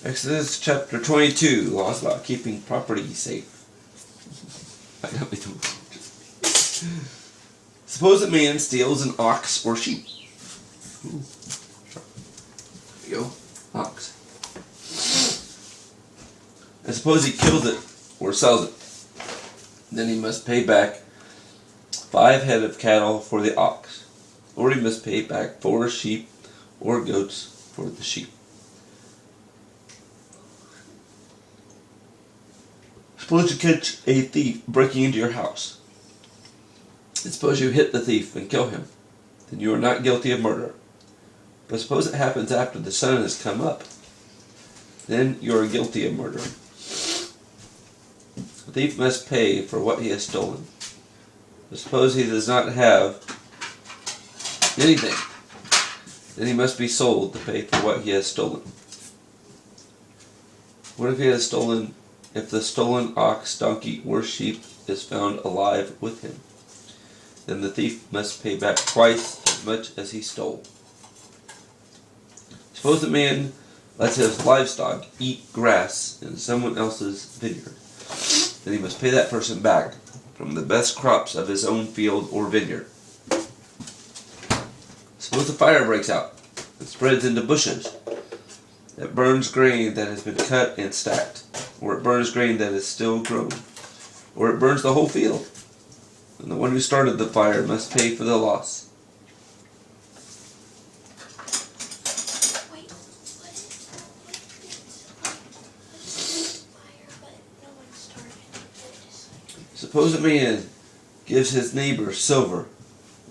Exodus chapter 22, laws about keeping property safe. Suppose a man steals an ox or sheep. Ooh. There you go, ox. And suppose he kills it or sells it. Then he must pay back 5 head of cattle for the ox, or he must pay back 4 sheep or goats for the sheep. Suppose you catch a thief breaking into your house. And suppose you hit the thief and kill him. Then you are not guilty of murder. But suppose it happens after the sun has come up. Then you are guilty of murder. The thief must pay for what he has stolen. But suppose he does not have anything. Then he must be sold to pay for what he has stolen. What if he has stolen? If the stolen ox, donkey, or sheep is found alive with him, then the thief must pay back twice as much as he stole. Suppose the man lets his livestock eat grass in someone else's vineyard. Then he must pay that person back from the best crops of his own field or vineyard. Suppose a fire breaks out and spreads into bushes. It burns grain that has been cut and stacked, or it burns grain that is still growing, or it burns the whole field. And the one who started the fire must pay for the loss. Wait, what is fire, but no one started? Suppose a man gives his neighbor silver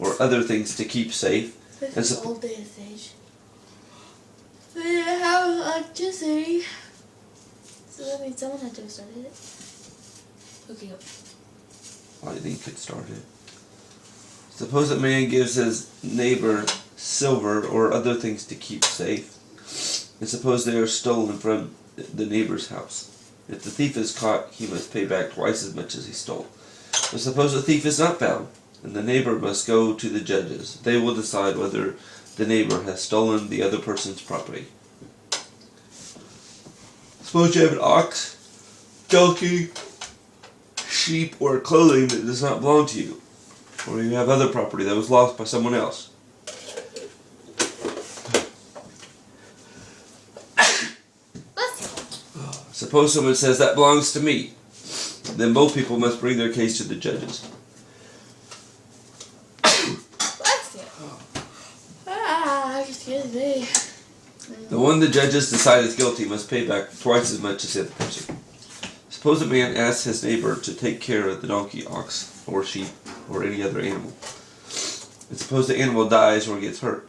or other things to keep safe. This is old days age. We didn't have electricity. So that means someone had to have started it. Okay, I think it started. Suppose a man gives his neighbor silver or other things to keep safe. And suppose they are stolen from the neighbor's house. If the thief is caught, he must pay back twice as much as he stole. But suppose the thief is not found, and the neighbor must go to the judges. They will decide whether the neighbor has stolen the other person's property. Suppose you have an ox, donkey, sheep, or clothing that does not belong to you, or you have other property that was lost by someone else. Suppose someone says that belongs to me. Then both people must bring their case to the judges. Excuse me. The one the judges decide is guilty must pay back twice as much as the other person. Suppose a man asks his neighbor to take care of the donkey, ox, or sheep, or any other animal. And suppose the animal dies or gets hurt.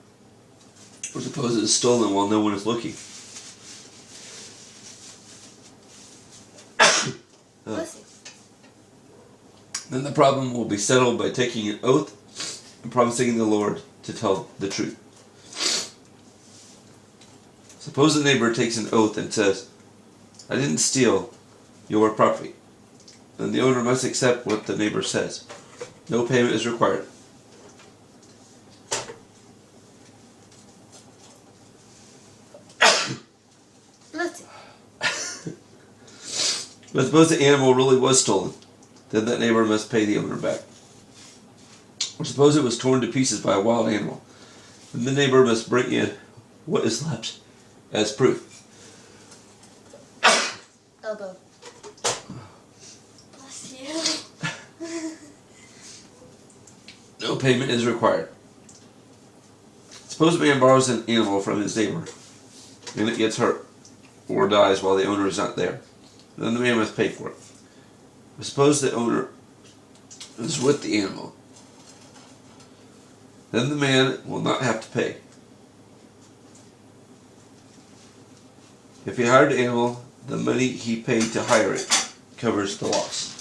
Or suppose it is stolen while no one is looking. Then the problem will be settled by taking an oath and promising the Lord to tell the truth. Suppose the neighbor takes an oath and says, "I didn't steal your property." Then the owner must accept what the neighbor says. No payment is required. But suppose the animal really was stolen. Then that neighbor must pay the owner back. Or suppose it was torn to pieces by a wild animal. Then the neighbor must bring in what is left as proof. Elbow. Bless you. No payment is required. Suppose a man borrows an animal from his neighbor, and it gets hurt or dies while the owner is not there. Then the man must pay for it. But suppose the owner is with the animal. Then the man will not have to pay. If he hired the animal, the money he paid to hire it covers the loss.